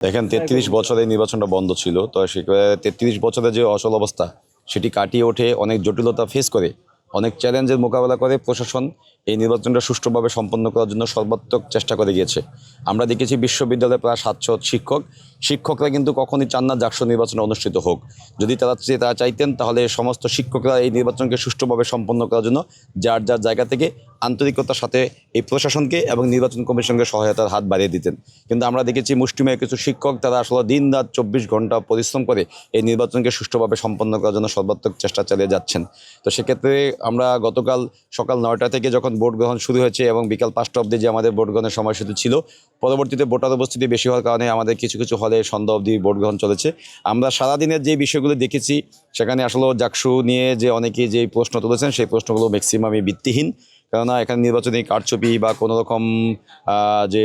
দেখেন ৩৩ বছরে নির্বাচনটা বন্ধ ছিল, তো সেখানে ৩৩ বছরের যে অচল অবস্থা সেটি কাটিয়ে ওঠে অনেক জটিলতা ফেস করে, অনেক চ্যালেঞ্জের মোকাবেলা করে প্রশাসন এই নির্বাচনটা সুষ্ঠুভাবে সম্পন্ন করার জন্য সর্বাত্মক চেষ্টা করে গিয়েছে। আমরা দেখেছি বিশ্ববিদ্যালয়ে প্রায় ৭০০ শিক্ষকরা কিন্তু কখনই চান না জাকসু নির্বাচন অনুষ্ঠিত হোক। যদি তারা চাইতেন তাহলে সমস্ত শিক্ষকরা এই নির্বাচনকে সুষ্ঠুভাবে সম্পন্ন করার জন্য যার যার জায়গা থেকে আন্তরিকতার সাথে এই প্রশাসনকে এবং নির্বাচন কমিশনকে সহায়তার হাত বাড়িয়ে দিতেন। কিন্তু আমরা দেখেছি মুষ্টিমেয় কিছু শিক্ষক তারা আসলে দিন রাত ২৪ ঘন্টা পরিশ্রম করে এই নির্বাচনকে সুষ্ঠুভাবে সম্পন্ন করার জন্য সর্বাত্মক চেষ্টা চালিয়ে যাচ্ছেন। তো সেক্ষেত্রে আমরা গতকাল সকাল ৯টা থেকে যখন ভোট গ্রহণ শুরু হয়েছে এবং বিকাল ৫টা অবধি যে আমাদের ভোট গ্রহণের সময়সূচি ছিল, পরবর্তীতে ভোটার উপস্থিতি বেশি হওয়ার কারণে আমাদের কিছু কিছু হলে সন্ধ্যা অবধি ভোট গ্রহণ চলেছে। আমরা সারাদিনের যে বিষয়গুলো দেখেছি সেখানে আসলে জাকসু নিয়ে যে অনেকেই যে প্রশ্ন তুলেছেন সেই প্রশ্নগুলো ম্যাক্সিমামই ভিত্তিহীন। কেননা এখানে নির্বাচনী কারচুপি বা কোনো রকম যে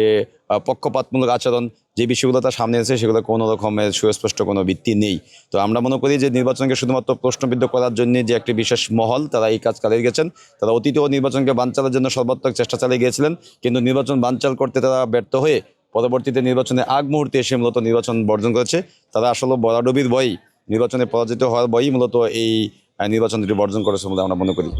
পক্ষপাতমূলক আচরণ যে বিষয়গুলো তার সামনে এসেছে সেগুলো কোনো রকমের সুস্পষ্ট কোনো ভিত্তি নেই। তো আমরা মনে করি যে নির্বাচনকে শুধুমাত্র প্রশ্নবিদ্ধ করার জন্য যে একটি বিশেষ মহল তারা এই কাজ চালিয়ে গেছেন। তারা অতীতেও নির্বাচনকে বানচালের জন্য সর্বাত্মক চেষ্টা চালিয়ে গিয়েছিলেন, কিন্তু নির্বাচন বানচাল করতে তারা ব্যর্থ হয়ে পরবর্তীতে নির্বাচনের আগ মুহূর্তে এসে মূলত নির্বাচন বর্জন করেছে। তারা আসলে বরাডবির ভয়ই, নির্বাচনে পরাজিত হওয়ার ভয়ই মূলত এই নির্বাচন দুটি বর্জন করেছে বলে আমরা মনে করি।